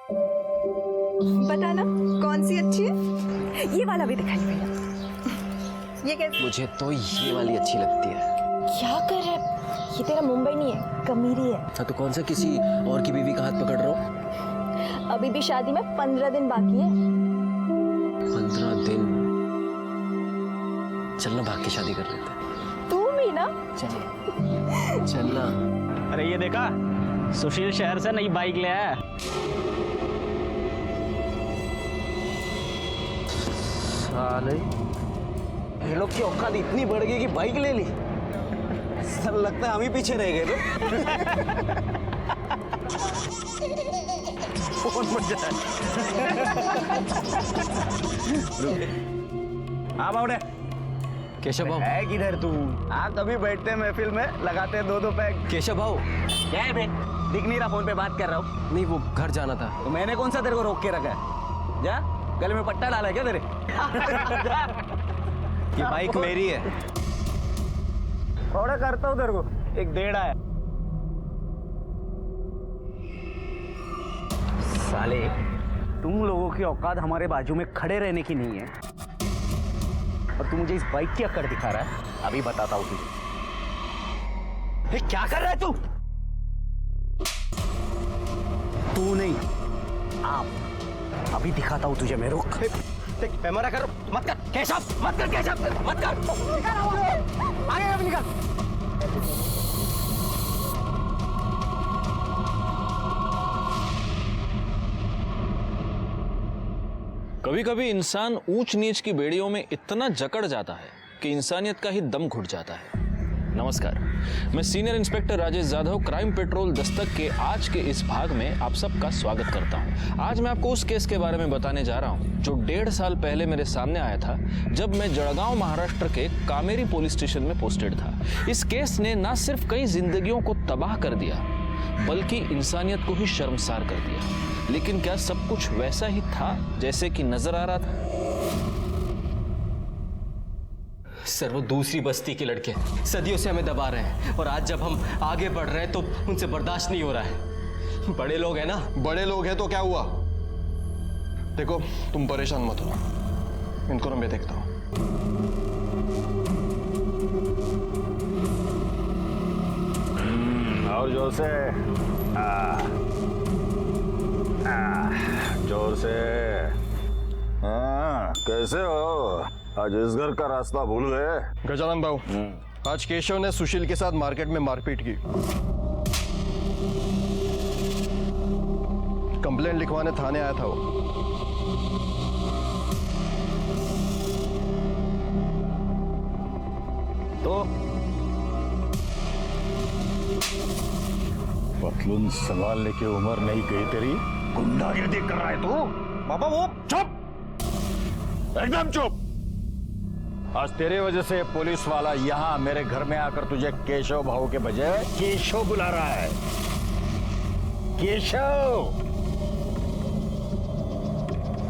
बताना कौन सी अच्छी है? ये वाला भी दिखाइए भैया। ये कैसे? मुझे तो ये वाली अच्छी लगती है। क्या कर रहा है? ये तेरा मुंबई नहीं है, कमीरी है। हाँ तो कौन सा किसी और की बीवी का हाथ पकड़ रहा हूँ? अभी भी शादी में 15 दिन बाकी है। 15 दिन? चलना भाग के शादी कर लेते हैं। तू भी ना? चलना। अरे ये देखा, सुशील शहर से नई बाइक ले आया। साले, ये लोग की औकात इतनी बढ़ गई कि बाइक ले ली। सर लगता है हम ही पीछे रह गए। तो फोन मत जा। हाँ बावड़े, केशव भाऊ है किधर तू? हाँ कभी बैठते हैं महफिल में, लगाते हैं 2-2 पैक। केशव भाऊ क्या है बे? दिख नहीं रहा, फोन पे बात कर रहा हूँ। नहीं, वो घर जाना था। तो मैंने कौन सा तेरे को रोक के रखा है? जा, गले में पट्टा डाला है क्या तेरे? ये बाइक मेरी है। थोड़ा करता हूँ तेरे को, एक डेढ़ है। साले, तुम लोगों की औकात हमारे बाजू में खड़े रहने की नहीं है, और तू मुझे इस बाइक की अक्कड़ दिखा रहा है। अभी बताता हूँ तुझे। क्या कर रहा है तू? तू नहीं, आप। अभी दिखाता हूँ तुझे। मैं रुक, मरा कर, मत कर केशव, मत कर केशव, मत कर। आगे अभी निकल। कभी कभी इंसान ऊंच नीच की बेड़ियों में इतना जकड़ जाता है कि इंसानियत का ही दम घुट जाता है। नमस्कार, मैं senior inspector Rajesh Jadhav crime petrol Dastak के आज के इस भाग में आप सबका स्वागत करता हूं। आज मैं आपको उस केस के बारे में बताने जा रहा हूं जो 1.5 साल पहले मेरे सामने आया था, जब मैं जड़गांव महाराष्ट्र के कामेरी पुलिस स्टेशन में पोस्टेड था। इस केस ने न सिर्फ कई जिंदगियों को तबाह कर दिया, बल्कि इंसानियत को ही शर्मसार कर दिया। लेकिन क्या सब कुछ वैसा ही था जैसे कि नजर आ रहा था? सर, वो दूसरी बस्ती के लड़के सदियों से हमें दबा रहे हैं, और आज जब हम आगे बढ़ रहे हैं तो उनसे बर्दाश्त नहीं हो रहा है। बड़े लोग हैं ना। बड़े लोग हैं तो क्या हुआ? देखो, तुम परेशान मत हो, इनको ना मैं देखता हूं। और जोर से, जोर से। कैसे हो? आज इस घर का रास्ता भूल गए? गजानन भाऊ, आज केशव ने सुशील के साथ मार्केट में मारपीट की। कंप्लेंट लिखवाने थाने आया था वो। तो पतलून संभालने की उम्र नहीं गई तेरी, गुंडागिर्दी कर रहा है तू? बाबा वो चुप, एकदम चुप। आज तेरे वजह से पुलिस वाला यहाँ मेरे घर में आकर तुझे केशव भाऊ के बजाय केशव बुला रहा है। केशव,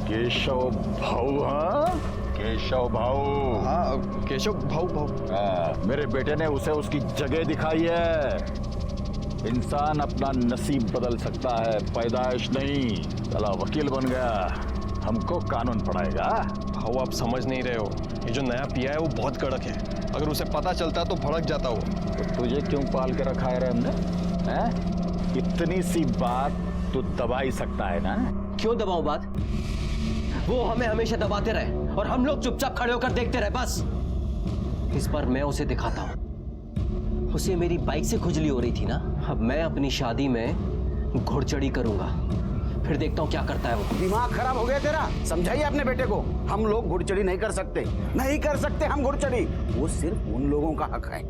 केशव भाऊ। हाँ, केशव भाऊ। हाँ, केशव भाऊ। मेरे बेटे ने उसे उसकी जगह दिखाई है। इंसान अपना नसीब बदल सकता है, पैदाइश नहीं। चला वकील बन गया, हमको कानून पढ़ाएगा। भाऊ, आप समझ नहीं रहे हो, ये जो नया पिया है वो बहुत कड़क है। अगर उसे पता चलता तो भड़क जाता वो। तो तुझे क्यों पाल के रखा है रे हमने? हैं? इतनी सी बात तू दबा ही सकता है ना? क्यों दबाऊं बात? वो हमें हमेशा दबाते रहे और हम लोग चुपचाप खड़े होकर देखते रहे, बस। इस बार मैं उसे दिखाता हूं। उसे मेरी बाइक से खुजली हो रही थी ना, अब मैं अपनी शादी में घुड़चढ़ी करूंगा, फिर देखता हूं क्या करता है वो। दिमाग खराब हो गया तेरा? समझाइए अपने बेटे को, हम लोग घुड़चढ़ी नहीं कर सकते, नहीं कर सकते हम घुड़चढ़ी। वो सिर्फ उन लोगों का हक है।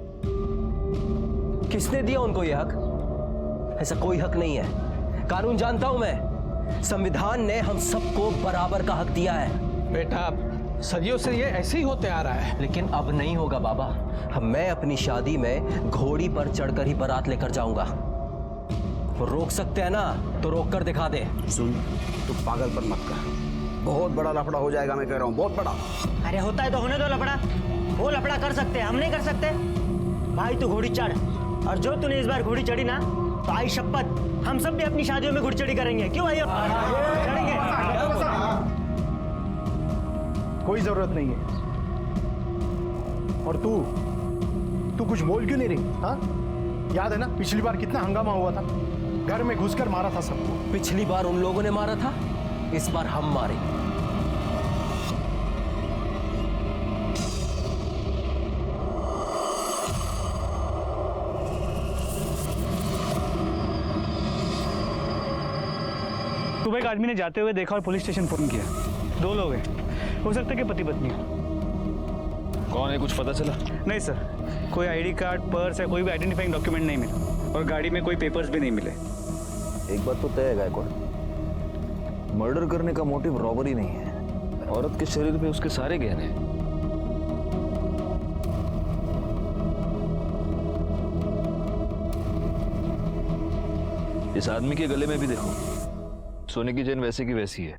किसने दिया उनको ये हक? ऐसा कोई हक नहीं है। कानून जानता हूं मैं, संविधान ने हम सबको बराबर का हक दिया है। बेटा, सदियों से ये ऐसे ही होते आ रहा है। लेकिन अब नहीं होगा बाबा। अब मैं अपनी शादी में घोड़ी पर चढ़कर ही बारात लेकर जाऊंगा। वो रोक सकते हैं ना, तो रोक कर दिखा दे। सुन, तू पागलपन मत कर, बहुत बड़ा लफड़ा हो जाएगा, मैं कह रहा हूँ, बहुत बड़ा। अरे होता है तो होने दो लफड़ा। वो लफड़ा कर सकते हैं, हम नहीं कर सकते। भाई तू घोड़ी चढ़, और जो तूने इस बार घोड़ी चढ़ी ना, तो आई शपथ हम सब भी अपनी शादियों में घुड़चढ़ी करेंगे। क्यों भाई? चढ़ेंगे। कोई जरूरत नहीं है। और तू कुछ बोल क्यों नहीं रही? हाँ, याद है ना पिछली बार कितना हंगामा हुआ था? घर में घुसकर मारा था सबको। पिछली बार उन लोगों ने मारा था, इस बार हम मारेंगे। सुबह एक आदमी ने जाते हुए देखा और पुलिस स्टेशन फोन किया। 2 लोग हैं, हो सकता है कि पति पत्नी हो। कौन है, कुछ पता चला? नहीं सर, कोई आईडी कार्ड, पर्स या कोई भी आइडेंटिफाइंग डॉक्यूमेंट नहीं मिला और गाड़ी में कोई पेपर्स भी नहीं मिले। एक बात तो तय है गायकवाड़, मर्डर करने का मोटिव रॉबरी नहीं है। औरत के शरीर पे उसके सारे गहने हैं। इस आदमी के गले में भी देखो, सोने की चेन वैसे की वैसी है।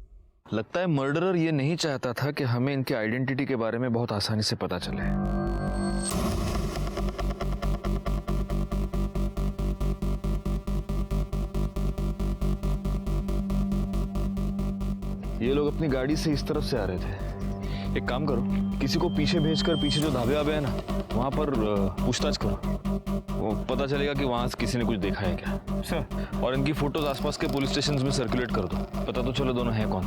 लगता है मर्डरर ये नहीं चाहता था कि हमें इनके आइडेंटिटी के बारे में बहुत आसानी से पता चले। ये लोग अपनी गाड़ी से इस तरफ से आ रहे थे। एक काम करो, किसी को पीछे भेजकर पीछे जो ढाबे वाबे है ना, वहां पर पूछताछ करो। वो पता चलेगा कि वहां से किसी ने कुछ देखा है क्या। सर, और इनकी फोटोज आसपास के पुलिस स्टेशन में सर्कुलेट कर दो, पता तो चलो दोनों हैं कौन।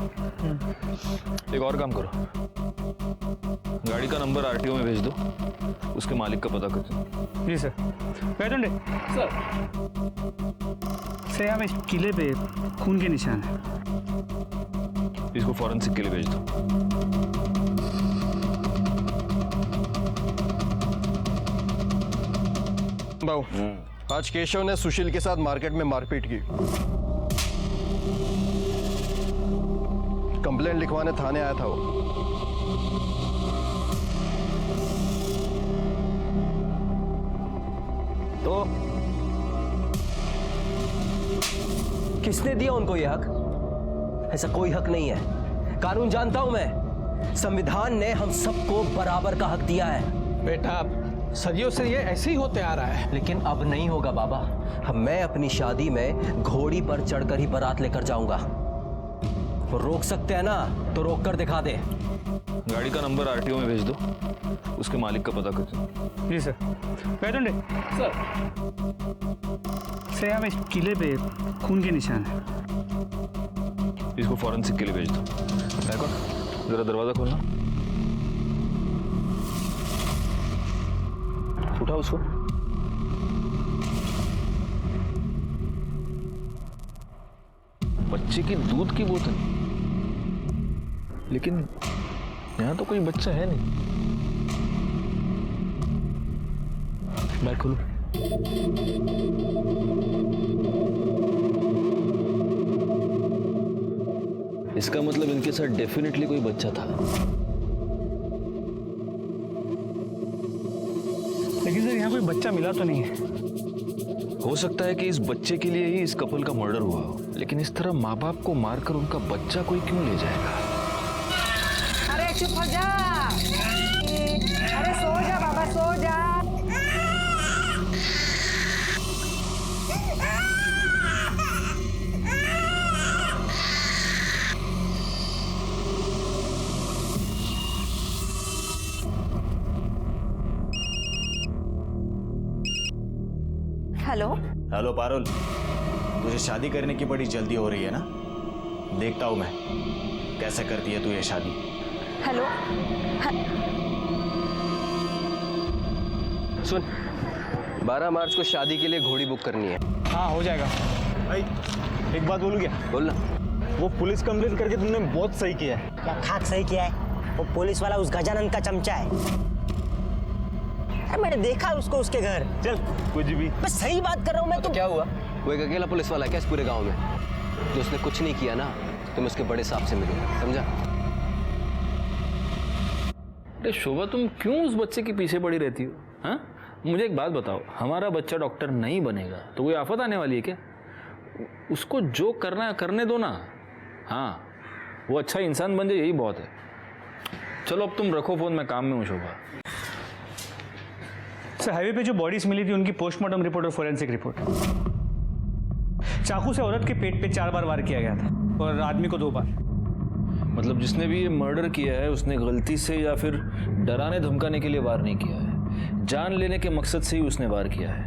एक और काम करो, गाड़ी का नंबर आरटीओ में भेज दो, उसके मालिक का पता कर दो। जी सर। बैठे सर, यहाँ पे किले पे खून के निशान है। इसको फॉरेंसिक के लिए भेज दो। बाबू, आज केशव ने सुशील के साथ मार्केट में मारपीट की। कंप्लेंट लिखवाने थाने आया था वो। तो किसने दिया उनको यह हक? ऐसा कोई हक नहीं है। कानून जानता हूं मैं, संविधान ने हम सबको बराबर का हक दिया है। बेटा, सदियों से ये ऐसे ही होते आ रहा है। लेकिन अब नहीं होगा बाबा। मैं अपनी शादी में घोड़ी पर चढ़कर ही बारात लेकर जाऊंगा। वो रोक सकते हैं ना, तो रोक कर दिखा दे। गाड़ी का नंबर आरटीओ में भेज दो, उसके मालिक का पता कर दो। जी सर। बैठे सर, यहाँ पे किले पे खून के निशान है। इसको फॉरेंसिक के लिए भेज दो। देखो, जरा दरवाजा खोलना। उठा उसको। बच्चे की दूध की बोतल, लेकिन यहां तो कोई बच्चा है नहीं। बैग खोलो। इसका मतलब इनके साथ डेफिनेटली कोई बच्चा था। लेकिन सर, यहाँ कोई बच्चा मिला तो नहीं है। हो सकता है कि इस बच्चे के लिए ही इस कपल का मर्डर हुआ हो, लेकिन इस तरह माँ बाप को मारकर उनका बच्चा कोई क्यों ले जाएगा? अरे चुप हो जा, अरे सो जा बाबा, सो जा। हेलो हेलो पारुल, तुझे शादी करने की बड़ी जल्दी हो रही है ना? देखता हूं मैं कैसे करती है तू ये शादी। हेलो सुन, 12 मार्च को शादी के लिए घोड़ी बुक करनी है। हाँ, हो जाएगा। भाई एक बात बोलूं क्या? बोलना। वो पुलिस कंप्लेंट करके तुमने बहुत सही किया है। क्या खाक सही किया है? वो पुलिस वाला उस गजानंद का चमचा है। अरे मैंने देखा उसको उसके घर। चल कुछ भी। मैं सही बात कर रहा हूँ मैं। तो क्या हुआ? वो एक अकेला पुलिस वाला है क्या इस पूरे गांव में? जो उसने कुछ नहीं किया ना, तो मैं उसके बड़े साहब से मिलूंगा, समझा? अरे शोभा, तुम क्यों उस बच्चे के पीछे पड़ी रहती हो? हाँ, मुझे एक बात बताओ, हमारा बच्चा डॉक्टर नहीं बनेगा तो कोई आफत आने वाली है क्या? उसको जो करना है करने दो ना। हाँ, वो अच्छा इंसान बन जाए, यही बहुत है। चलो अब तुम रखो फोन, मैं काम में हूँ शोभा। सर, हाईवे पे जो बॉडीज मिली थी उनकी पोस्टमार्टम रिपोर्ट और फोरेंसिक रिपोर्ट चाकू से औरत के पेट पे 4 बार वार किया गया था और आदमी को 2 बार। मतलब जिसने भी ये मर्डर किया है उसने गलती से या फिर डराने धमकाने के लिए वार नहीं किया है, जान लेने के मकसद से ही उसने वार किया है।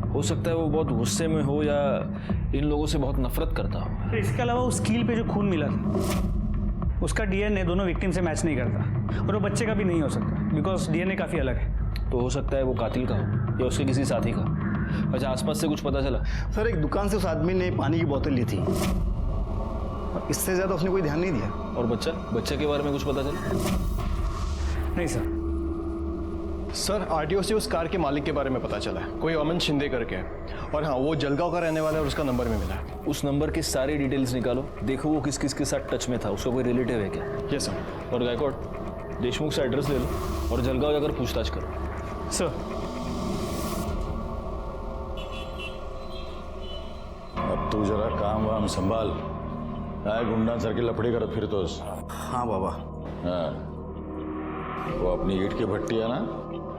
हो सकता है वो बहुत गुस्से में हो या इन लोगों से बहुत नफरत करता हो। इसके अलावा उस कील पे जो खून मिला था उसका डीएनए दोनों विक्टिम से मैच नहीं करता और वो बच्चे का भी नहीं हो सकता बिकॉज डीएनए काफ़ी अलग है। तो हो सकता है वो कातिल का हो या उसके किसी साथी का। अच्छा, आसपास से कुछ पता चला? सर, एक दुकान से उस आदमी ने पानी की बोतल ली थी, इससे ज्यादा उसने कोई ध्यान नहीं दिया। और बच्चे के बारे में कुछ पता चला? नहीं सर। सर, आरटीओ से उस कार के मालिक के बारे में पता चला है, कोई अमन शिंदे करके है। और हाँ, वो जलगांव का रहने वाला है और उसका नंबर भी मिला है। उस नंबर की सारी डिटेल्स निकालो, देखो वो किस किस के साथ टच में था, उसका कोई रिलेटिव है क्या? Yes sir. और गायकवाड़, देशमुख से एड्रेस ले लो और जलगांव जाकर पूछताछ करो। सर, अब तू जरा काम वाम संभाल, आए गुंडा सर की लफड़ी करत फिर तो। हाँ बाबा। हाँ, वो अपनी ईट की भट्टी है ना,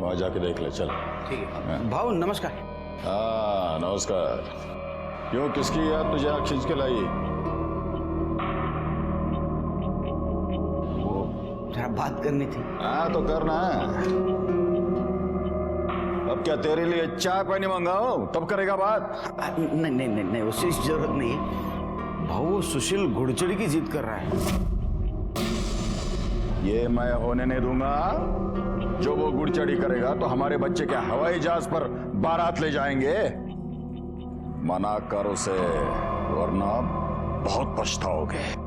वहां जाके देख ले। चल ठीक है भाऊ, नमस्कार। हाँ नमस्कार। क्यों, किसकी याद तुझे आँख खींच के लाई? वो जरा बात करनी थी। हाँ तो करना है। अब क्या तेरे लिए चाय पानी मंगाओ तब करेगा बात? नहीं नहीं नहीं नहीं, उससे जरूरत नहीं है भाऊ। वो सुशील घुड़चड़ी की जिद कर रहा है। ये मैं होने नहीं दूंगा। जो वो गुड़चड़ी करेगा तो हमारे बच्चे क्या हवाई जहाज पर बारात ले जाएंगे? मना कर उसे, वरना बहुत पछताओगे।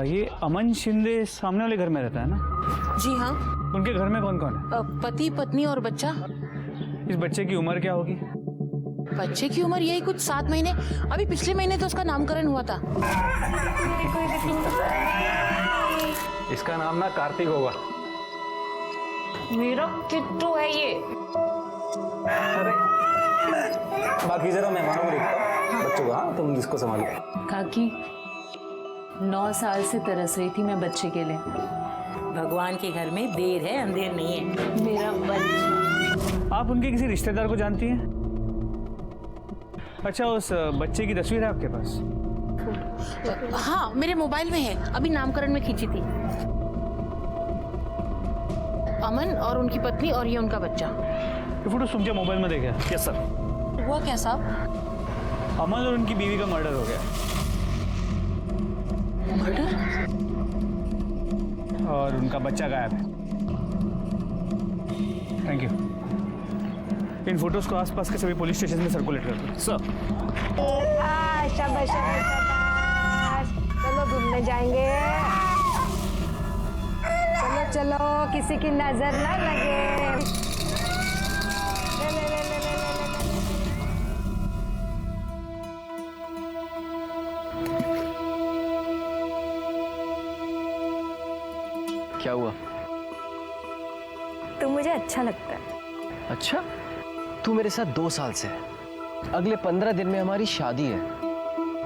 ये अमन शिंदे सामने वाले घर में रहता है ना? जी हाँ। उनके घर में कौन कौन है? पति, पत्नी और बच्चा। इस बच्चे की उम्र क्या होगी? बच्चे की उम्र यही कुछ 7 महीने। अभी पिछले महीने तो उसका नामकरण हुआ था। इसका नाम ना कार्तिक होगा। मेरा किट्टू है ये। अरे बाकी जरा मेहमानों को देखता, बच्चों का। हाँ, तुम जिसको संभालो। काकी 9 साल से तरस रही थी मैं बच्चे के लिए। भगवान के घर में देर है अंधेर नहीं है। मेरा बच्चा। आप उनके किसी रिश्तेदार को जानती हैं? अच्छा, उस बच्चे की तस्वीर है आपके पास? हाँ, मेरे मोबाइल में है, अभी नामकरण में खींची थी। अमन और उनकी पत्नी और ये उनका बच्चा। ये फोटो तुमके मोबाइल में देखा? Yes sir. हुआ क्या साहब? अमन और उनकी बीवी का मर्डर हो गया। मर्डर? और उनका बच्चा गायब है। Thank you. इन फोटोज को आसपास के सभी पुलिस स्टेशन में सर्कुलेट कर दो। सर। शाबाश शाबाश, चलो घूमने जाएंगे। चलो चलो, किसी की नजर ना लगे। ले, ले, ले, ले, ले, ले, ले, ले। क्या हुआ? तू मुझे अच्छा लगता है। अच्छा, तू मेरे साथ 2 साल से है। अगले 15 दिन में हमारी शादी है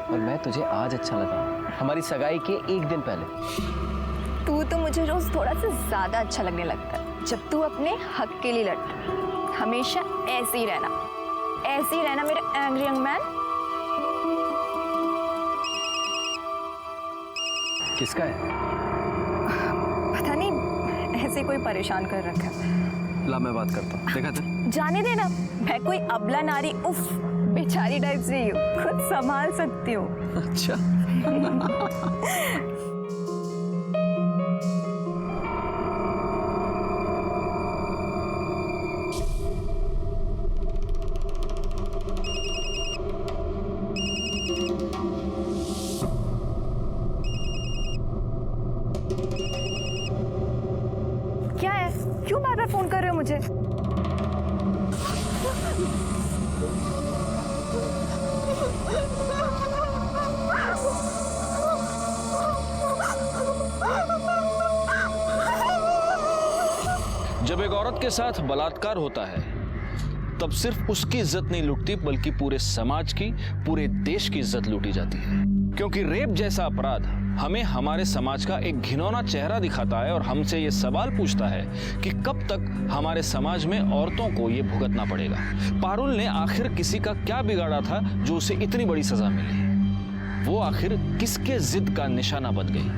और मैं तुझे आज अच्छा लगा, हमारी सगाई के 1 दिन पहले। तू तो मुझे रोज थोड़ा सा ज्यादा अच्छा लगने लगता है जब तू अपने हक के लिए लड़ता है। हमेशा ऐसे ही रहना मेरे एंग्री यंग मैन। किसका है? पता नहीं, ऐसे कोई परेशान कर रखा है। ला, मैं बात करता हूँ। देखा था? जाने देना, मैं कोई अबला नारी उफ बेचारी टाइप से ही हूँ, खुद संभाल सकती हूँ। अच्छा। क्या है? क्यों बार बार फोन कर रहे हो मुझे? जब एक औरत के साथ बलात्कार होता है तब सिर्फ उसकी इज्जत नहीं लुटती बल्कि पूरे समाज की, पूरे देश की इज्जत लूटी जाती है। क्योंकि रेप जैसा अपराध हमें हमारे समाज का एक घिनौना चेहरा दिखाता है और हमसे ये सवाल पूछता है कि कब तक हमारे समाज में औरतों को ये भुगतना पड़ेगा। पारुल ने आखिर किसी का क्या बिगाड़ा था जो उसे इतनी बड़ी सजा मिली? वो आखिर किसके जिद का निशाना बन गई?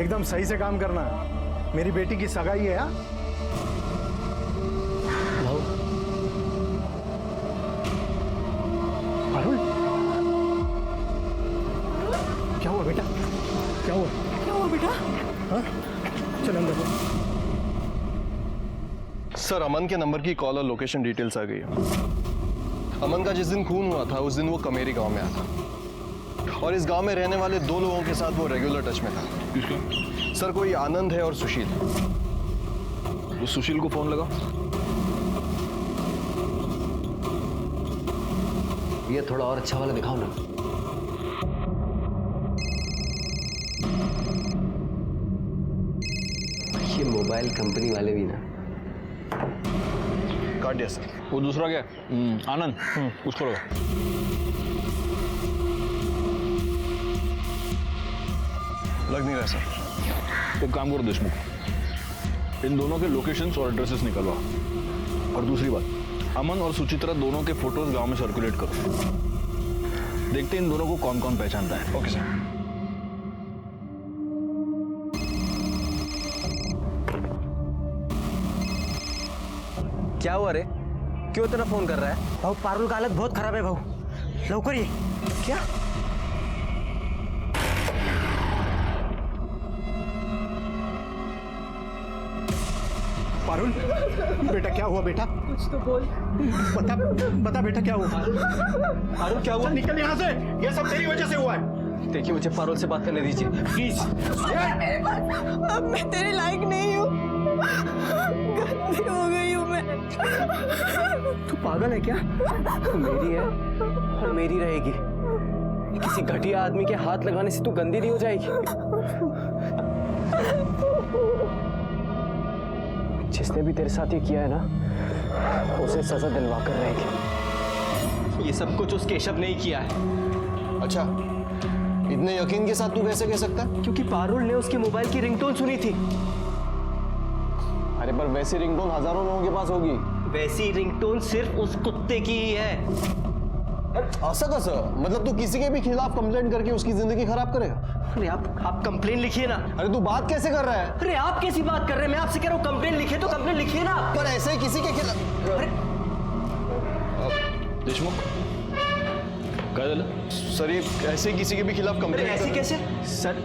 एकदम सही से काम करना। मेरी बेटी की सगाई है। पारुल, क्या हुआ बेटा? क्या हुआ? क्या हुआ बेटा? हाँ? चल अंदर। सर, अमन के नंबर की कॉल और लोकेशन डिटेल्स आ गई है। अमन का जिस दिन खून हुआ था उस दिन वो कमेरी गांव में आया था और इस गांव में रहने वाले 2 लोगों के साथ वो रेगुलर टच में था। किसके? सर, कोई आनंद है और सुशील। उस सुशील को फोन लगा। ये थोड़ा और अच्छा वाला दिखाओ ना। ये मोबाइल कंपनी वाले भी ना। काट दिया सर। वो दूसरा क्या? आनंद, उसको लगा। लग नहीं रहा सर। एक काम करो देशमुख, इन दोनों के लोकेशंस और एड्रेसेस निकलवा। और दूसरी बात, अमन और सुचित्रा दोनों के फोटोज गांव में सर्कुलेट करो। देखते हैं इन दोनों को कौन कौन पहचानता है। Okay sir. क्या हुआ रे? क्यों इतना फोन कर रहा है? भाऊ पारुल का हालत बहुत खराब है भाऊ, लवकर ये। क्या? पारुल, बेटा क्या हुआ बेटा? कुछ तो बोल। बता बेटा क्या हुआ? पारुल क्या हुआ? निकल यहाँ से, ये सब तेरी वजह से हुआ है। देखिए, मुझे पारुल से बात करने दीजिए प्लीज। अब मैं तेरे लायक नहीं हूँ, गंदी हो गई हूँ मैं। तू पागल है क्या? तू मेरी है और मेरी रहेगी। किसी घटिया आदमी के हाथ लगाने से तू गंदी नहीं हो जाएगी। जिसने भी तेरे साथ ये किया है ना, उसे सजा दिलवा कर रहेगी। ये सब कुछ उस केशव ने ही किया है। अच्छा, इतने यकीन के साथ तू कैसे कह सकता है? क्योंकि पारुल ने उसके मोबाइल की रिंगटोन सुनी थी। अरे पर वैसी रिंगटोन हजारों लोगों के पास होगी। वैसी रिंगटोन सिर्फ उस कुत्ते की ही है। ऐसा कैसा? मतलब तू किसी के भी खिलाफ कंप्लेंट करके उसकी जिंदगी खराब करेगा? अरे आप कंप्लेन लिखिए ना। अरे तू बात कैसे कर रहा है? अरे आप कैसी बात कर रहे हैं? मैं आपसे कह रहा हूँ कंप्लेन लिखे तो कंप्लेन लिखिए ना। पर ऐसे ही किसी के खिलाफ। देशमुख क्या झालं? सर, ये ऐसे ही किसी के भी खिलाफ अरे कंप्लेंट ऐसी कैसे? सर,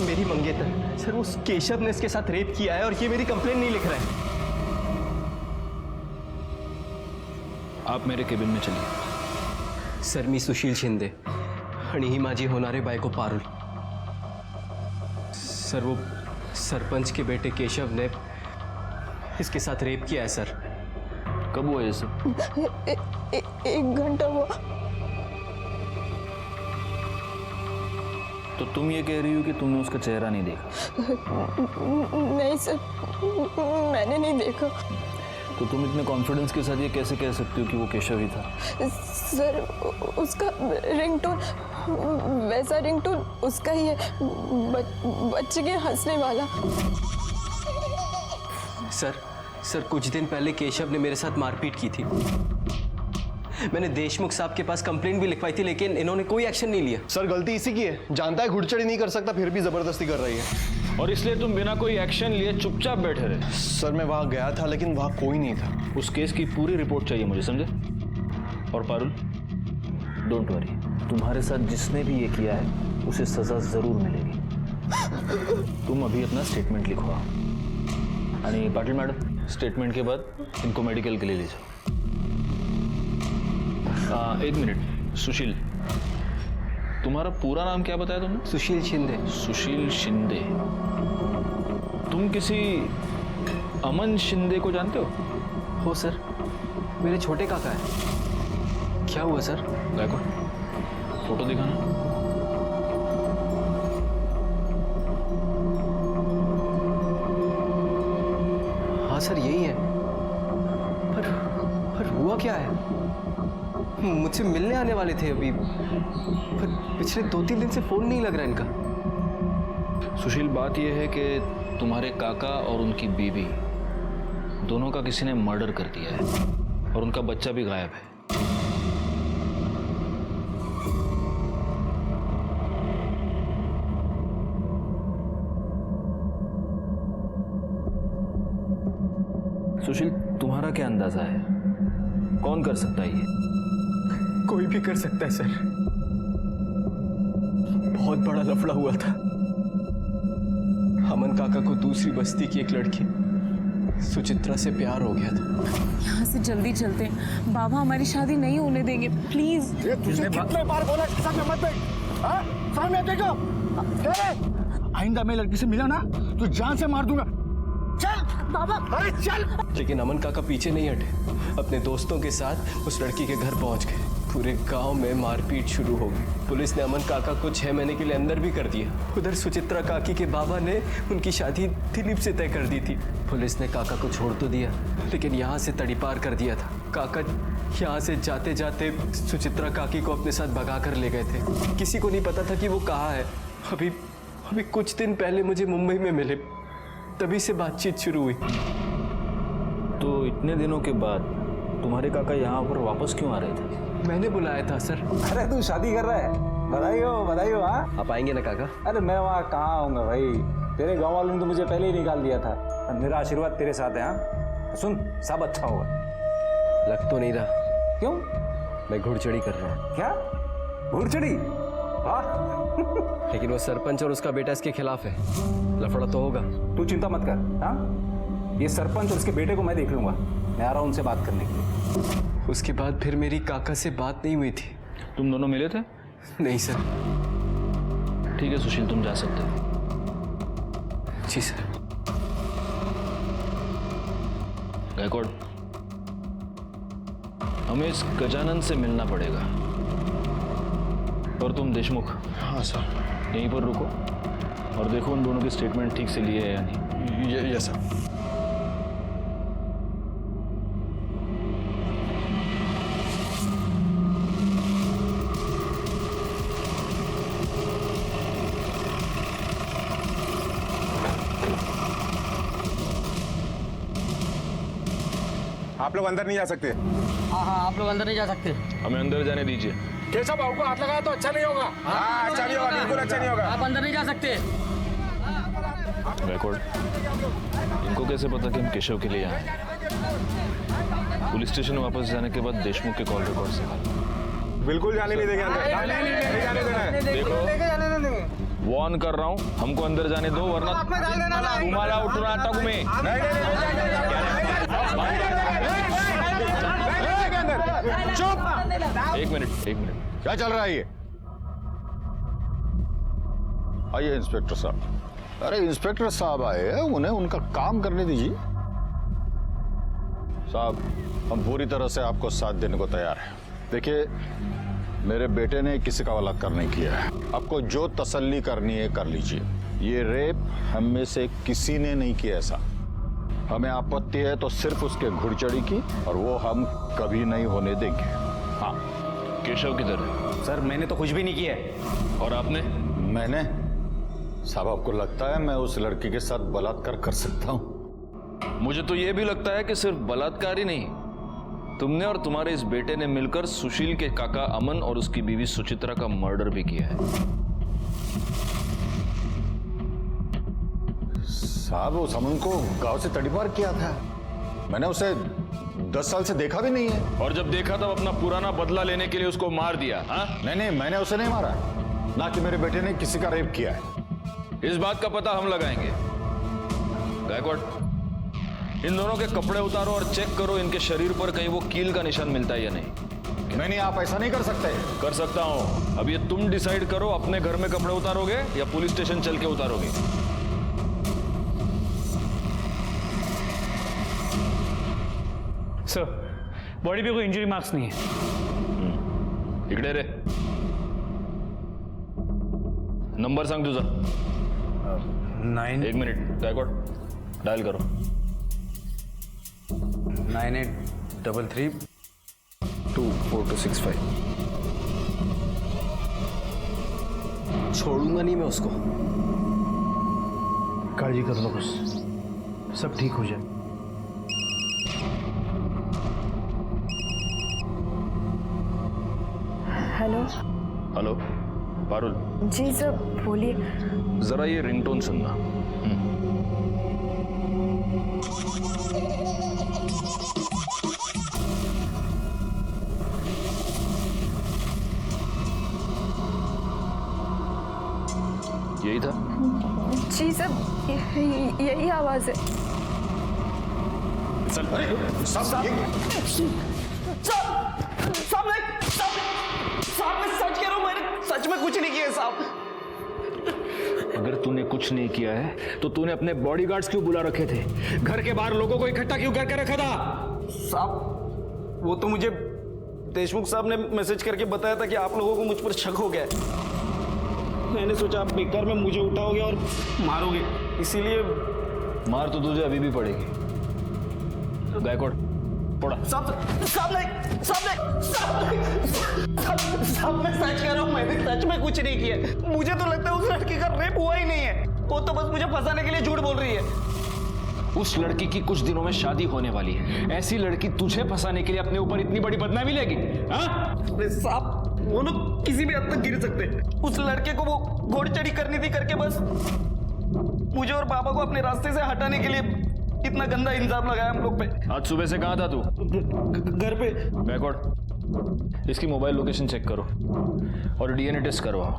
मेरी मंगेतर सर, उस केशव ने इसके साथ रेप किया है और ये मेरी कंप्लेन नहीं लिख रहा है। आप मेरे केबिन में चलिए। सर, मी सुशील शिंदे आणि ही माझी होणारे बायको पारुल। सर, वो सरपंच के बेटे केशव ने इसके साथ रेप किया है सर। कब हुआ ये सब? 1 घंटा हुआ। तो तुम ये कह रही हो कि तुमने उसका चेहरा नहीं देखा? नहीं सर, मैंने नहीं देखा। तो तुम इतने कॉन्फिडेंस के साथ ये कैसे कह सकती हो कि वो केशव ही था? सर, उसका रिंगटोन, वैसा रिंगटोन उसका ही है, बच्चे के हंसने वाला। सर, कुछ दिन पहले केशव ने मेरे साथ मारपीट की थी। मैंने देशमुख साहब के पास कंप्लेंट भी लिखवाई थी, लेकिन इन्होंने कोई एक्शन नहीं लिया। सर, गलती इसी की है। जानता है घुड़चढ़ी नहीं कर सकता, फिर भी जबरदस्ती कर रही है। और इसलिए तुम बिना कोई एक्शन लिए चुपचाप बैठे रहे? सर, मैं वहां गया था लेकिन वहां कोई नहीं था। उस केस की पूरी रिपोर्ट चाहिए मुझे, समझे? और पारुल, डोंट वरी, तुम्हारे साथ जिसने भी ये किया है उसे सजा जरूर मिलेगी। तुम अभी अपना स्टेटमेंट लिखवा। आणि पाटिल मैडम, स्टेटमेंट के बाद इनको मेडिकल के लिए ले जाओ। 1 मिनट, सुशील, तुम्हारा पूरा नाम क्या बताया तुमने? सुशील शिंदे। सुशील शिंदे। तुम किसी अमन शिंदे को जानते हो? सर, मेरे छोटे काका है। क्या हुआ सर? गायकवाड़, फोटो दिखाना। हाँ सर यही है, पर हुआ क्या है? मुझसे मिलने आने वाले थे अभी, पर पिछले 2-3 दिन से फोन नहीं लग रहा इनका। सुशील, बात यह है कि तुम्हारे काका और उनकी बीवी दोनों का किसी ने मर्डर कर दिया है और उनका बच्चा भी गायब है। सुशील, तुम्हारा क्या अंदाजा है, कौन कर सकता है ये? कोई भी कर सकता है सर। बहुत बड़ा लफड़ा हुआ था। अमन काका को दूसरी बस्ती की एक लड़की सुचित्रा से प्यार हो गया था। यहाँ से जल्दी चलते हैं, बाबा हमारी शादी नहीं होने देंगे, प्लीज। तुझे कितने बार बोला सामने मत बैठ, हाँ? सामने देखो। आइंदा मैं लड़की से मिला ना तो जान से मार दूंगा। चल बाबा, अरे चल। लेकिन अमन काका पीछे नहीं हटे, अपने दोस्तों के साथ उस लड़की के घर पहुंच गए। पूरे गांव में मारपीट शुरू हो गई। पुलिस ने अमन काका को 6 महीने के लिए अंदर भी कर दिया। उधर सुचित्रा काकी के बाबा ने उनकी शादी दिलीप से तय कर दी थी। पुलिस ने काका को छोड़ तो दिया, लेकिन यहाँ से तड़ीपार कर दिया था। काका यहाँ से जाते जाते सुचित्रा काकी को अपने साथ भगा कर ले गए थे। किसी को नहीं पता था कि वो कहाँ है। अभी कुछ दिन पहले मुझे मुंबई में मिले, तभी से बातचीत शुरू हुई। तो इतने दिनों के बाद तुम्हारे काका यहाँ पर वापस क्यों आ रहे थे? मैंने बुलाया था सर। अरे तू शादी कर रहा है, बधाई हो। हाँ, आप आएंगे ना काका? अरे मैं वहाँ कहाँ आऊँगा भाई, तेरे गांव वालों ने तो मुझे पहले ही निकाल दिया था। और मेरा आशीर्वाद तेरे साथ है। हाँ सुन, सब अच्छा होगा। लग तो नहीं रहा। क्यों? मैं घुड़चढ़ी कर रहा हूँ। क्या घुड़चढ़ी? लेकिन वो सरपंच और उसका बेटा इसके खिलाफ है, लफड़ा तो होगा। तू चिंता मत कर। हाँ, ये सरपंच और उसके बेटे को मैं देख लूंगा। मैं आ रहा हूँ उनसे बात करने के लिए। उसके बाद फिर मेरी काका से बात नहीं हुई थी। तुम दोनों मिले थे? नहीं सर। ठीक है सुशील, तुम जा सकते हो। जी सर। गायकवाड़, हमें इस गजानन से मिलना पड़ेगा। और तुम देशमुख, हाँ सर। यहीं पर रुको और देखो उन दोनों की स्टेटमेंट ठीक से लिए है या नहीं। Yes sir. आप लोग अंदर नहीं जा सकते। हाँ आप लोग अंदर नहीं जा सकते। हमें अंदर जाने दीजिए। केशव बाबू को हाथ लगाया तो अच्छा नहीं होगा। हाँ अच्छा नहीं होगा, बिल्कुल अच्छा नहीं होगा। आप अंदर नहीं जा सकते। गायकवाड़, इनको कैसे पता कि हम केशव के लिए यहाँ हैं? पुलिस स्टेशन वापस जाने के बाद देशमुख के कॉल रिकॉर्ड से बिल्कुल जाने नहीं देंगे अंदर। नहीं जाने देना है। देखो, वॉर्न कर रहा हूँ, हमको अंदर जाने दो वरना तुम्हारा उठना अटक में। चुप। एक मिनट। क्या चल रहा है ये? आइए इंस्पेक्टर साहब। अरे इंस्पेक्टर साहब आए हैं, उन्हें उनका काम करने दीजिए। साहब, हम पूरी तरह से आपको साथ देने को तैयार हैं। देखिए, मेरे बेटे ने किसी का बलात्कार नहीं किया है। आपको जो तसल्ली करनी है कर लीजिए। ये रेप हम में से किसी ने नहीं किया। ऐसा हमें आपत्ति है तो सिर्फ उसके घुड़चढ़ी की, और वो हम कभी नहीं होने देंगे। हाँ। केशव किधर है? सर मैंने तो कुछ भी नहीं किया है। और आपने? मैंने? साहब, आपको लगता है मैं उस लड़की के साथ बलात्कार कर सकता हूं? मुझे तो यह भी लगता है कि सिर्फ बलात्कार ही नहीं, तुमने और तुम्हारे इस बेटे ने मिलकर सुशील के काका अमन और उसकी बीवी सुचित्रा का मर्डर भी किया है। साहब, उस अमन को गांव से तड़ीपार किया था। मैंने उसे 10 साल से देखा भी नहीं है। और जब देखा तब अपना पुराना बदला लेने के लिए उसको मार दिया। हाँ? नहीं, मैंने उसे नहीं मारा, ना कि मेरे बेटे ने किसी का रेप किया है। इस बात का पता हम लगाएंगे। गायकवाड़, इन दोनों के कपड़े उतारो और चेक करो इनके शरीर पर कहीं वो कील का निशान मिलता है या नहीं। नहीं, आप ऐसा नहीं कर सकते। कर सकता हूं। अब ये तुम डिसाइड करो, अपने घर में कपड़े उतारोगे या पुलिस स्टेशन चल के उतारोगे। सर, बॉडी पे कोई इंजरी मार्क्स नहीं है। इकड़े रे। नंबर सांग तुझा. 9 एक मिनिट गायकवाड डायल करो. 9833 24265. छोड़ूंगा नहीं मैं उसको. काळजी करू नकोस, सब ठीक हो जाए. हेलो. हेलो पारुल, जी सर बोलिए. जरा ये रिंगटोन सुनना. यही था. जी सर यही आवाज है. सच में कुछ नहीं किया साहब. अगर तूने कुछ नहीं किया है तो तूने अपने बॉडीगार्ड्स क्यों बुला रखे थे? घर के बाहर लोगों को इकट्ठा क्यों करके रखा था? साहब वो तो मुझे देशमुख साहब ने मैसेज करके बताया था कि आप लोगों को मुझ पर शक हो गया है. मैंने सोचा आप बेकार में मुझे उठाओगे और मारोगे, इसीलिए. मार तो तुझे अभी भी पड़ेगी. गायकवाड पड़ा. साहब मैं सच कह रहा हूँ, मैंने सच में कुछ नहीं किया. मुझे तो लगता है उस लड़की का रेप हुआ ही नहीं है. वो तो बस मुझे फंसाने के लिए झूठ बोल रही है. उस लड़की की कुछ दिनों में शादी होने वाली है. ऐसी लड़की तुझे फंसाने के लिए अपने ऊपर इतनी बड़ी बदनामी लेगी? अरे साहब वो लोग किसी भी हद तक गिर सकते हैं. उस लड़के को वो घोड़ चढ़ी करनी थी करके बस मुझे और बाबा को अपने रास्ते से हटाने के लिए इतना गंदा इल्जाम लगाया हम लोग पे. आज सुबह से कहाँ था तू? घर पे. बैकवर्ड इसकी मोबाइल लोकेशन चेक करो और डीएनए टेस्ट करवाओ.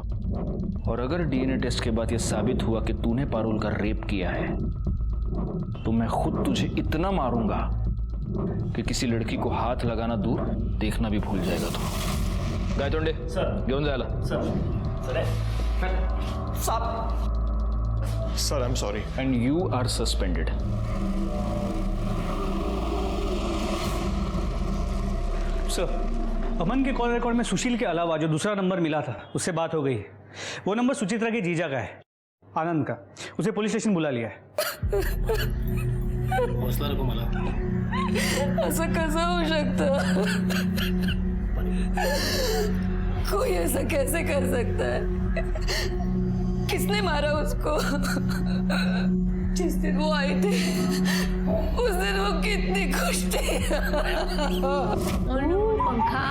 और अगर डीएनए टेस्ट के बाद यह साबित हुआ कि तूने पारुल का रेप किया है तो मैं खुद तुझे इतना मारूंगा कि किसी लड़की को हाथ लगाना दूर देखना भी भूल जाएगा तू. गायतोंडे सर घेऊन जायला. Sir I am sorry. And you are suspended. Sir Aman के कॉल रिकॉर्ड में सुशील के अलावा जो दूसरा नंबर मिला था उससे बात हो गई. वो नंबर सुचित्रा के जीजा का है, आनंद का. उसे पुलिस स्टेशन बुला लिया है. हौसला रखो मला. असं कसं होऊ शकतं? कोई ऐसा कैसे कर सकता है? किसने मारा उसको? जिस दिन वो आई थी उस दिन वो कितनी खुश थी. पंखा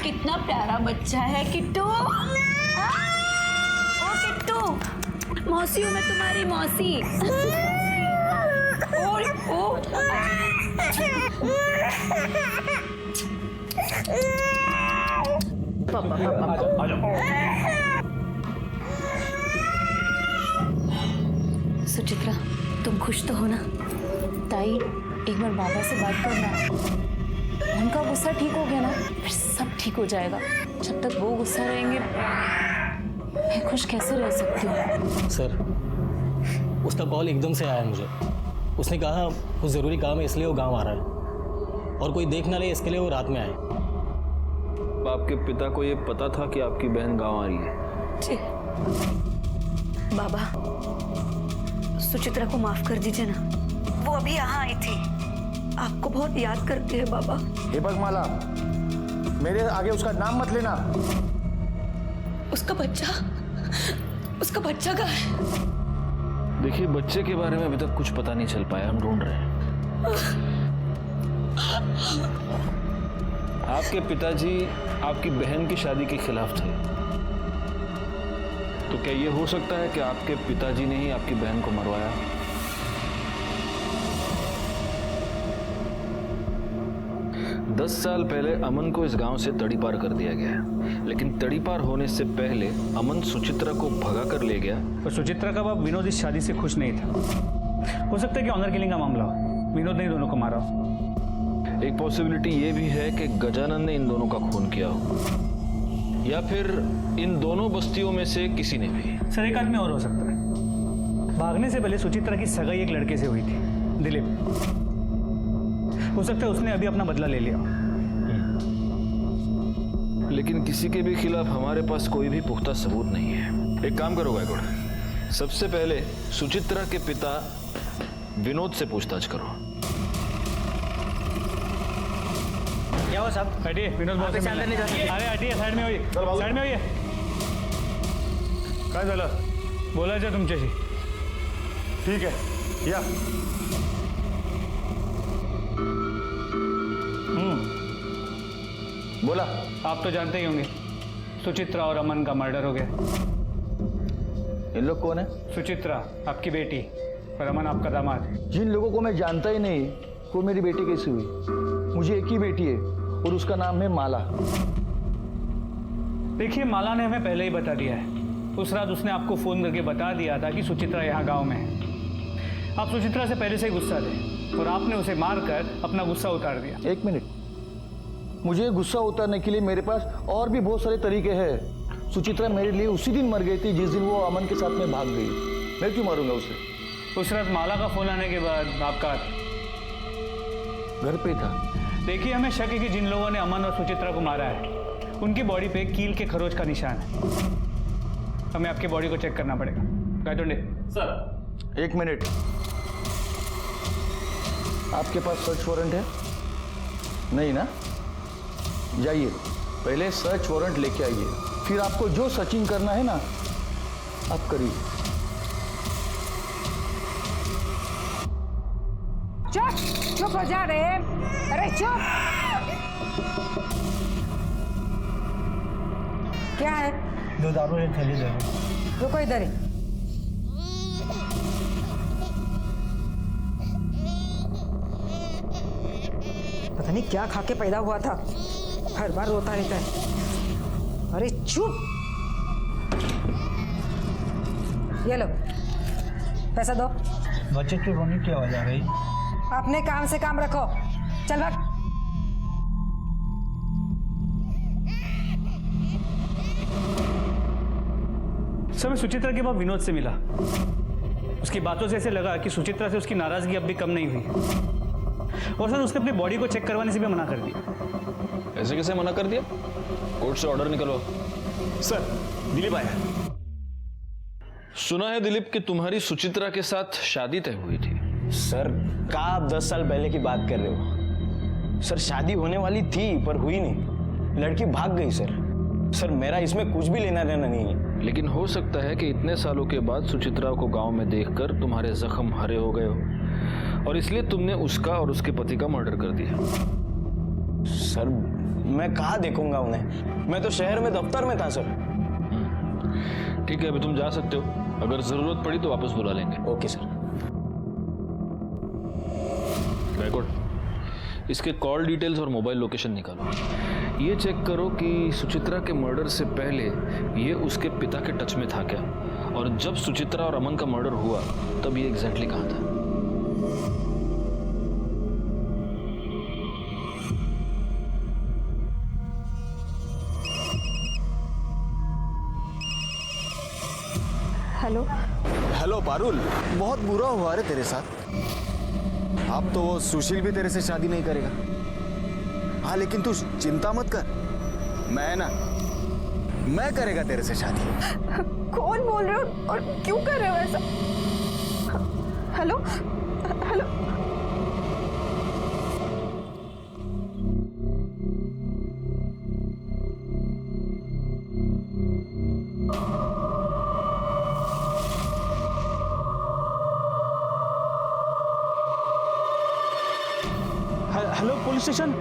कितना प्यारा बच्चा है किट्टू. ओ किट्टू, मौसी हूँ मैं तुम्हारी मौसी. ओ पापा सुचित्रा तुम खुश तो हो ना? ताई एक बार बाबा से बात करना. उनका गुस्सा ठीक हो गया ना फिर सब ठीक हो जाएगा. जब तक वो गुस्सा रहेंगे मैं खुश कैसे रह सकती हूँ? सर उसका कॉल एकदम से आया मुझे. उसने कहा कुछ ज़रूरी काम है इसलिए वो गांव आ रहा है और कोई देख ना ले इसके लिए वो रात में आए. आपके पिता को ये पता था कि आपकी बहन गांव आ रही है? जी बाबा सुचित्रा को माफ कर दीजिए ना. वो अभी यहाँ आई थी, आपको बहुत याद करती है बाबा. हे बघ माला, मेरे आगे उसका नाम मत लेना. उसका बच्चा कहाँ है? देखिए बच्चे के बारे में अभी तक कुछ पता नहीं चल पाया. हम ढूंढ रहे हैं. आपके पिताजी आपकी बहन की शादी के खिलाफ थे, तो क्या ये हो सकता है कि आपके पिताजी ने ही आपकी बहन को मरवाया? दस साल पहले अमन को इस गांव से तड़ीपार कर दिया गया है, लेकिन तड़ीपार होने से पहले अमन सुचित्रा को भगा कर ले गया. और सुचित्रा का बाप विनोद इस शादी से खुश नहीं था. हो सकता है कि ऑनर किलिंग का मामला हो. विनोद ने दोनों को मारा हो. एक पॉसिबिलिटी ये भी है कि गजानन ने इन दोनों का खून किया हो, या फिर इन दोनों बस्तियों में से किसी ने भी. सर एक आदमी और हो सकता है. भागने से पहले सुचित्रा की सगाई एक लड़के से हुई थी, दिलीप. हो सकता है उसने अभी अपना बदला ले लिया. लेकिन किसी के भी खिलाफ हमारे पास कोई भी पुख्ता सबूत नहीं है। एक काम करो गायकवाड़, सबसे पहले सुचित्रा के पिता विनोद से पूछताछ करो। क्या हुआ साहब? हटिए, विनोद बॉस से अंदर नहीं जा सकते। अरे हटिए, साइड में होइए, साइड में होइए। काय झालं? बोलायचं तुमच्याशी. ठीक है, या बोला। आप तो जानते ही होंगे, सुचित्रा और अमन का मर्डर हो गया। इन लोग कौन है? सुचित्रा आपकी बेटी और अमन आपका दामाद। जिन लोगों को मैं जानता ही नहीं, वो मेरी बेटी कैसी हुई? मुझे एक ही बेटी है और उसका नाम है माला। देखिए, माला ने हमें पहले ही बता दिया है। उस रात उसने आपको फोन करके बता दिया था कि सुचित्रा यहाँ गांव में है। आप सुचित्रा से पहले से ही गुस्सा थे और आपने उसे मारकर अपना गुस्सा उतार दिया। एक मिनट, मुझे गुस्सा उतारने के लिए मेरे पास और भी बहुत सारे तरीके हैं। सुचित्रा मेरे लिए उसी दिन मर गई थी जिस दिन वो अमन के साथ में भाग गई। मैं क्यों मारूंगा उसे? उस रात माला का फोन आने के बाद आपका घर पे था। देखिए, हमें शक है कि जिन लोगों ने अमन और सुचित्रा को मारा है उनकी बॉडी पे कील के खरोच का निशान है। हमें आपकी बॉडी को चेक करना पड़ेगा। गायतोंडे सर, एक मिनट। आपके पास सर्च वारंट है? नहीं ना? जाइए, पहले सर्च वारंट लेके आइए, फिर आपको जो सर्चिंग करना है ना, आप करिए। चुप चुप हो जा रे। अरे चुप। क्या है? दो दारू एक थैली दे दो। रुको इधर ही। पता नहीं क्या खा के पैदा हुआ था, हर बार रोता रहता है। अरे चुप। ये लो, पैसा दो। बच्चे की रोने की आवाज आ रही। अपने काम से काम रखो। चल भाग। सर, मैं सुचित्रा के बाद विनोद से मिला। उसकी बातों से ऐसे लगा कि सुचित्रा से उसकी नाराजगी अब भी कम नहीं हुई। और सर, उसने अपनी बॉडी को चेक करवाने से भी मना कर दिया। ऐसे कैसे मना कर दिया? कोर्ट से ऑर्डर निकलो। सर, दिलीप आया। सुना है दिलीप कि तुम्हारी सुचित्रा के साथ शादी तय हुई थी। सर, क्या आप 10 साल पहले की बात कर रहे हो? सर, शादी होने वाली थी पर हुई नहीं। लड़की भाग गई सर। सर, मेरा इसमें कुछ भी लेना देना नहीं है। लेकिन हो सकता है कि इतने सालों के बाद सुचित्रा को गांव में देखकर तुम्हारे जख्म हरे हो गए हो और इसलिए तुमने उसका और उसके पति का मर्डर कर दिया। सर, मैं कहाँ देखूंगा उन्हें? मैं तो शहर में दफ्तर में था सर। ठीक है, अभी तुम जा सकते हो। अगर जरूरत पड़ी तो वापस बुला लेंगे। Okay sir. गायकवाड़, इसके कॉल डिटेल्स और मोबाइल लोकेशन निकालो। ये चेक करो कि सुचित्रा के मर्डर से पहले ये उसके पिता के टच में था क्या, और जब सुचित्रा और अमन का मर्डर हुआ तब ये एग्जैक्टली कहाँ था। हेलो हेलो पारुल, बहुत बुरा हुआ रे तेरे साथ। अब तो वो सुशील भी तेरे से शादी नहीं करेगा। हाँ, लेकिन तू चिंता मत कर, मैं करेगा तेरे से शादी। कौन बोल रहे हो और क्यों कर रहे हो ऐसा? Hello hello. Hello, police station.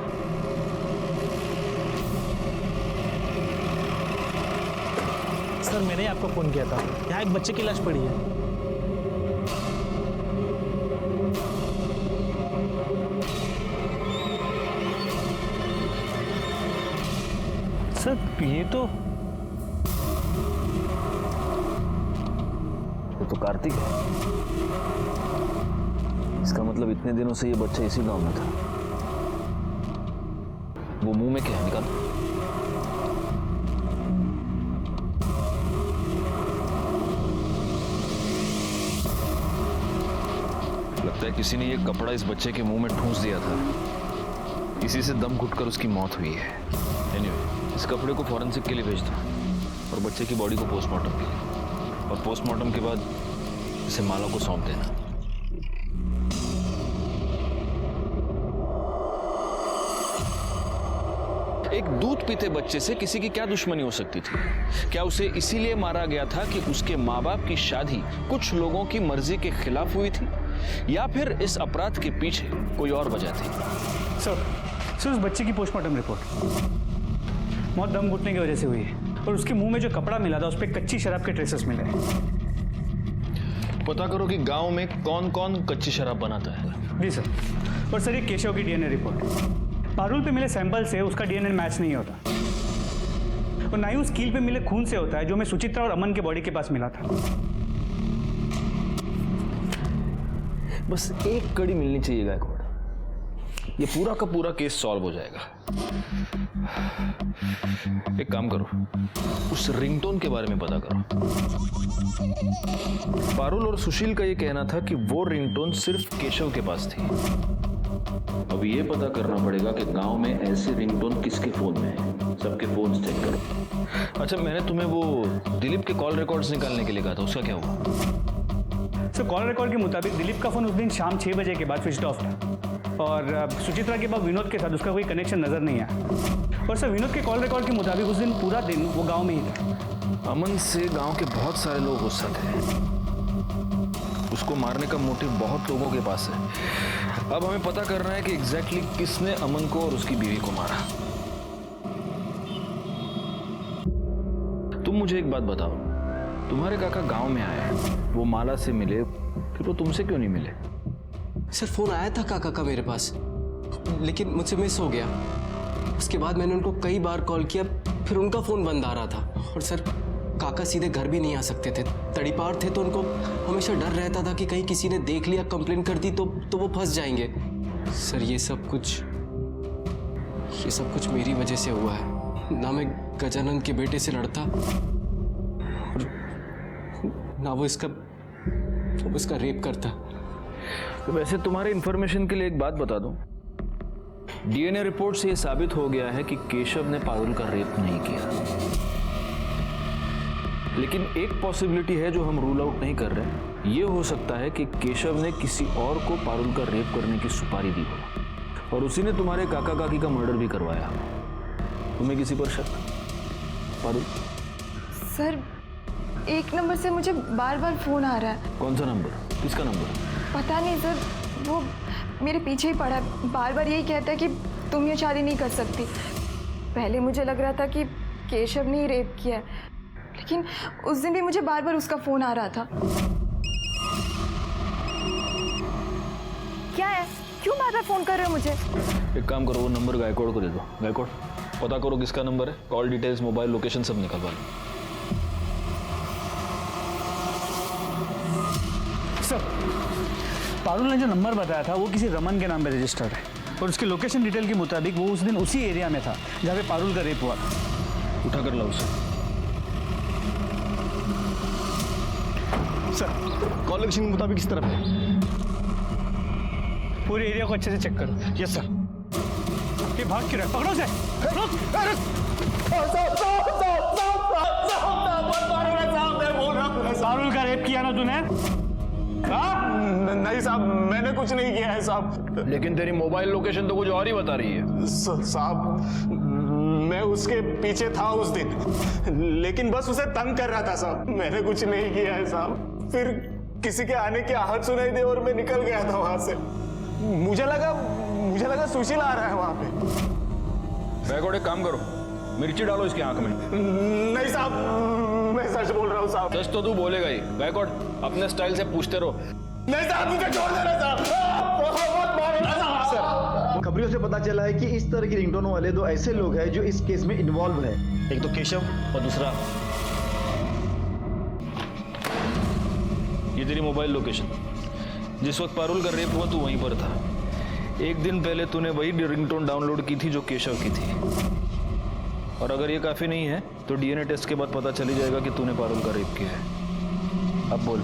Sir, मैंने आपको फोन किया था। यहाँ एक बच्चे की लाश पड़ी है। सर, ये तो कार्तिक है। इसका मतलब इतने दिनों से ये बच्चा इसी गांव में था। वो मुंह में क्या है, निकाल। लगता है किसी ने ये कपड़ा इस बच्चे के मुंह में ठूंस दिया था, इसी से दम घुटकर उसकी मौत हुई है। एनीवे, इस कपड़े को फॉरेंसिक के लिए भेज दो और बच्चे की बॉडी को पोस्टमार्टम के लिए, और पोस्टमार्टम के बाद इसे माला को सौंप देना। एक दूध पीते बच्चे से किसी की क्या दुश्मनी हो सकती थी? क्या उसे इसीलिए मारा गया था कि उसके माँ बाप की शादी कुछ लोगों की मर्जी के खिलाफ हुई थी, या फिर इस अपराध के पीछे कोई और वजह थी? सर उस बच्चे की पोस्टमार्टम रिपोर्ट मौत दम घुटने की वजह से हुई है, और उसके मुंह में जो कपड़ा मिला था उस पर कच्ची शराब के ट्रेसेस मिले। पता करो कि गांव में कौन कौन कच्ची शराब बनाता है। जी सर। और सर ये केशव की डीएनए रिपोर्ट, पारुल पे मिले सैंपल से उसका डीएनए मैच नहीं होता, और ना ही उस कील पे मिले खून से होता है जो हमें सुचित्रा और अमन के बॉडी के पास मिला था। बस एक कड़ी मिलनी चाहिए गायकवाड़, ये पूरा का पूरा केस सॉल्व हो जाएगा। एक काम करो, उस रिंगटोन के बारे में पता करो। पारुल और सुशील का ये कहना था कि वो रिंगटोन सिर्फ केशव के पास थी। अब ये पता करना पड़ेगा कि गांव में ऐसे रिंगटोन किसके फोन में है। सबके फोन चेक करो। अच्छा, मैंने तुम्हें वो दिलीप के कॉल रिकॉर्ड्स निकालने के लिए कहा था, उसका क्या हुआ? सर कॉल रिकॉर्ड के मुताबिक दिलीप का फोन उस दिन शाम 6 बजे के बाद स्विच ऑफ था, और सुचित्रा के बाद विनोद के साथ उसका कोई कनेक्शन नजर नहीं आया। और सर विनोद के कॉल रिकॉर्ड के मुताबिक उस दिन पूरा दिन वो गांव में ही था। अमन से गांव के बहुत सारे लोग गुस्सा थे, उसको मारने का मोटिव बहुत लोगों के पास है। अब हमें पता करना है कि एग्जैक्टली किसने अमन को और उसकी बीवी को मारा। तुम मुझे एक बात बताओ, तुम्हारे काका गांव में आए, वो माला से मिले, फिर वो तुमसे क्यों नहीं मिले? सर फोन आया था काका का मेरे पास, लेकिन मुझसे मिस हो गया। उसके बाद मैंने उनको कई बार कॉल किया, फिर उनका फोन बंद आ रहा था। और सर काका सीधे घर भी नहीं आ सकते थे, तड़ीपार थे, तो उनको हमेशा डर रहता था कि कहीं किसी ने देख लिया, कंप्लेन कर दी तो वो फंस जाएंगे। सर ये सब कुछ मेरी वजह से हुआ है। ना मैं गजानन के बेटे से लड़ता, और ना वो इसका रेप करता। तो वैसे तुम्हारे इंफॉर्मेशन के लिए एक बात बता दूं, डीएनए रिपोर्ट से यह साबित हो गया है कि केशव ने पारुल का रेप नहीं किया। लेकिन एक पॉसिबिलिटी है जो हम रूल आउट नहीं कर रहे। ये हो सकता है कि केशव ने किसी और को पारुल का रेप करने की सुपारी दी हो, और उसी ने तुम्हारे काका काकी का मर्डर भी करवाया। तुम्हें किसी पर शक? पारुल? सर 1 नंबर से मुझे बार बार फोन आ रहा है। कौन सा नंबर? किसका नंबर? पता नहीं सर, वो मेरे पीछे ही पड़ा है, बार बार यही कहता है कि तुम ये शादी नहीं कर सकती। पहले मुझे लग रहा था कि केशव ने ही रेप किया है, लेकिन उस दिन भी मुझे बार बार उसका फोन आ रहा था। क्या है, क्यों बार बार फोन कर रहे हो मुझे? एक काम करो, वो नंबर गायकवाड़ को दे दो। गायकवाड़ पता करो किसका नंबर है, कॉल डिटेल्स, मोबाइल लोकेशन सब निकलवा लो। सर पारुल ने जो नंबर बताया था वो किसी रमन के नाम पे रजिस्टर्ड है, और उसके लोकेशन डिटेल के मुताबिक वो उस दिन उसी एरिया में था जहाँ पे पारुल का रेप हुआ था। उठा कर लाओ उसे। सर कॉल लोकेशन के मुताबिक किस तरफ है? पूरे एरिया को अच्छे से चेक करो। Yes sir. ये भाग क्यों रहा है? पकड़ो उसे। पारुल का रेप किया ना तूने? नहीं साहब, मैंने कुछ नहीं किया है साहब। लेकिन तेरी मोबाइल लोकेशन तो कुछ और ही बता रही है। साहब मैं उसके पीछे था उस दिन, लेकिन बस उसे तंग कर रहा था साहब, मैंने कुछ नहीं किया है साहब। फिर किसी के आने की आहट सुनाई दी और मैं निकल गया था वहां से। मुझे लगा सुशील आ रहा है वहां पे। गायकवाड़ एक काम करो, मिर्ची डालो इसकी आंख में। नहीं साहब, मैं सच बोल रहा हूँ साहब। सच तो तू बोलेगा ही। गायकवाड़ अपने स्टाइल से पूछते रहो। नहीं साहब, मुझे छोड़ देना साहब। सर खबरों से पता चला है कि इस तरह की रिंगटोन वाले 2 ऐसे लोग हैं जो इस केस में इन्वॉल्व है। एक तो केशव और दूसरा ये तेरी मोबाइल लोकेशन। जिस वक्त पारुल का रेप हुआ तू वहीं पर था। एक दिन पहले तूने वही रिंगटोन डाउनलोड की थी जो केशव की थी। और अगर ये काफी नहीं है तो डीएनए टेस्ट के बाद पता चल ही जाएगा कि तूने पारुल का रेप किया है। अब बोल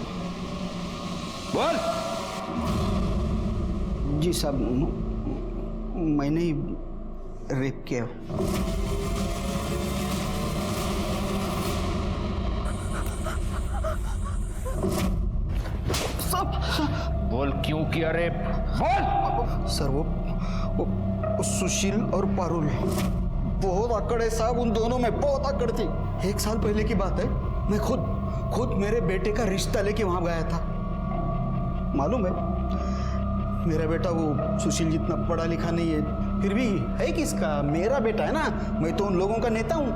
जी साहब, मैंने रेप किया। क्यों किया रेप? बोल। सर वो सुशील और पारुल बहुत आकड़ है साहब, उन दोनों में बहुत आकड़ थी। 1 साल पहले की बात है, मैं खुद मेरे बेटे का रिश्ता लेके वहां गया था। मालूम है, मेरा बेटा वो सुशील जितना पढ़ा लिखा नहीं है, फिर भी है किसका, मेरा बेटा है ना। मैं तो उन लोगों का नेता हूँ।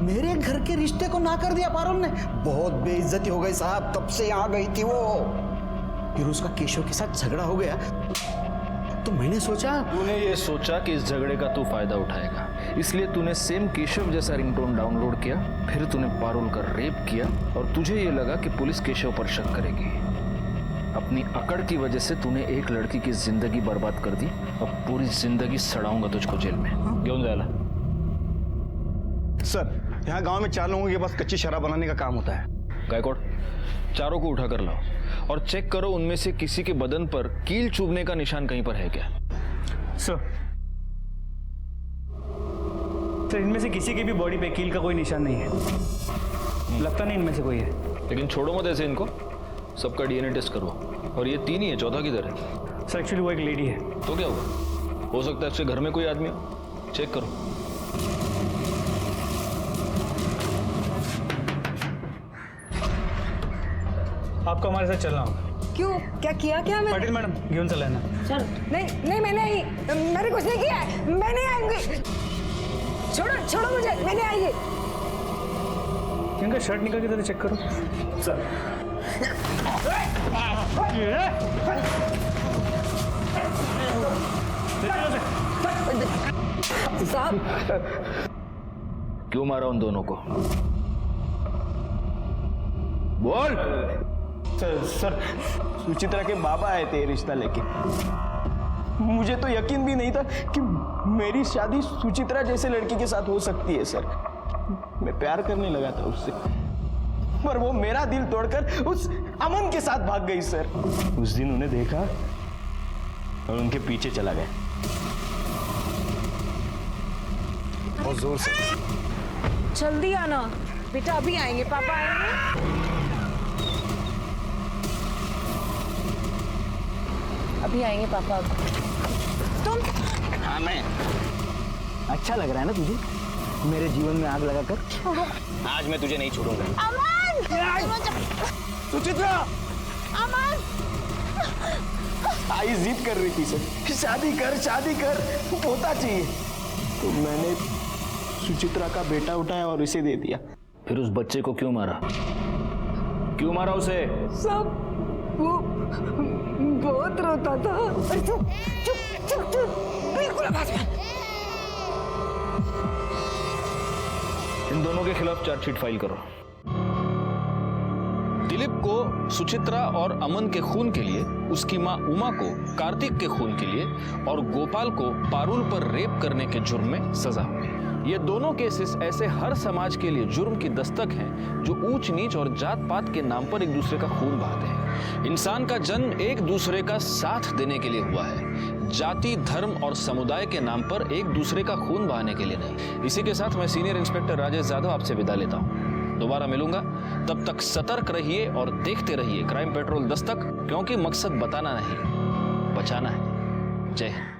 मेरे घर के रिश्ते को ना कर दिया पारुल ने। बहुत बेइज्जती हो गई साहब, तब से यहाँ गई थी वो। फिर उसका केशव के साथ झगड़ा हो गया, तो मैंने सोचा। तूने ये सोचा कि इस झगड़े का तू फायदा उठाएगा, इसलिए तूने सेम केशव जैसा रिंगटोन डाउनलोड किया, फिर तूने पारुल का रेप किया और तुझे ये लगा कि पुलिस केशव पर शक करेगी। अपनी अकड़ की वजह से तूने एक लड़की की जिंदगी बर्बाद कर दी। अब पूरी जिंदगी सड़ाऊंगा तुझको जेल में। क्यों जायला? सर, यहाँ गांव में 4 लोगों के पास कच्ची शराब बनाने का काम होता है। गायकवाड़, चारों को उठा कर लाओ और चेक करो उनमें से किसी के बदन पर कील चुभने का निशान कहीं पर है क्या। सर, इनमें से किसी की भी बॉडी पे कील का कोई निशान नहीं है। लगता नहीं इनमें से कोई है। लेकिन छोड़ो मत ऐसे इनको, सबका डीएनए टेस्ट करो। और ये 3 ही है, चौथा किधर है? सर एक्चुअली वो एक लेडी है। तो क्या होगा? हो सकता है उसके घर में कोई आदमी हो। चेक करो। आपको हमारे साथ चलना होगा। क्यों? क्या किया क्या मैं? पाटिल मैडम, घेऊन चला है ना। चल। नहीं मैंने आई, मैंने कुछ नहीं किया है, मैं नहीं आऊंगी। छोड़ो मुझे, मैं नहीं आएगी। इनका शर्ट निकाल के जरा चेक करो। सर, साहब, क्यों मारा उन दोनों को? बोल। सर, सुचित्रा के बाबा आए थे रिश्ता लेके। मुझे तो यकीन भी नहीं था कि मेरी शादी सुचित्रा जैसे लड़की के साथ हो सकती है सर। मैं प्यार करने लगा था उससे, पर वो मेरा दिल तोड़कर उस अमन के साथ भाग गई सर। उस दिन उन्हें देखा और उनके पीछे चला गया बहुत जोर से। जल्दी आना बेटा, अभी आएंगे, पापा आएंगे। अभी आएंगे पापा। तुम? हाँ, मैं। अच्छा लग रहा है ना तुझे मेरे जीवन में आग लगाकर? आज मैं तुझे नहीं छोड़ूंगा। अमन! सुचित्रा! अमन! आई जिद कर रही थी सर, शादी कर, पोता चाहिए। तो मैंने सुचित्रा का बेटा उठाया और इसे दे दिया। फिर उस बच्चे को क्यों मारा? क्यों मारा उसे? सब वो बहुत रोता था। चुप, बिल्कुल आवाज मत। इन दोनों के खिलाफ चार्जशीट फाइल करो। दिलीप को सुचित्रा और अमन के खून के लिए, उसकी मां उमा को कार्तिक के खून के लिए और गोपाल को पारुल पर रेप करने के जुर्म में सजा हुई। ये दोनों केसेस ऐसे हर समाज के लिए जुर्म की दस्तक हैं जो ऊंच नीच और जात पात के नाम पर एक दूसरे का खून बहाते हैं। इंसान का जन्म एक दूसरे का साथ देने के लिए हुआ है, जाति, धर्म और समुदाय के नाम पर एक दूसरे का खून बहाने के लिए नहीं। इसी के साथ मैं सीनियर इंस्पेक्टर राजेश यादव आपसे विदा लेता हूँ। दोबारा मिलूंगा, तब तक सतर्क रहिए और देखते रहिए क्राइम पेट्रोल दस्तक, क्योंकि मकसद बताना नहीं, बचाना है। जय हिंद।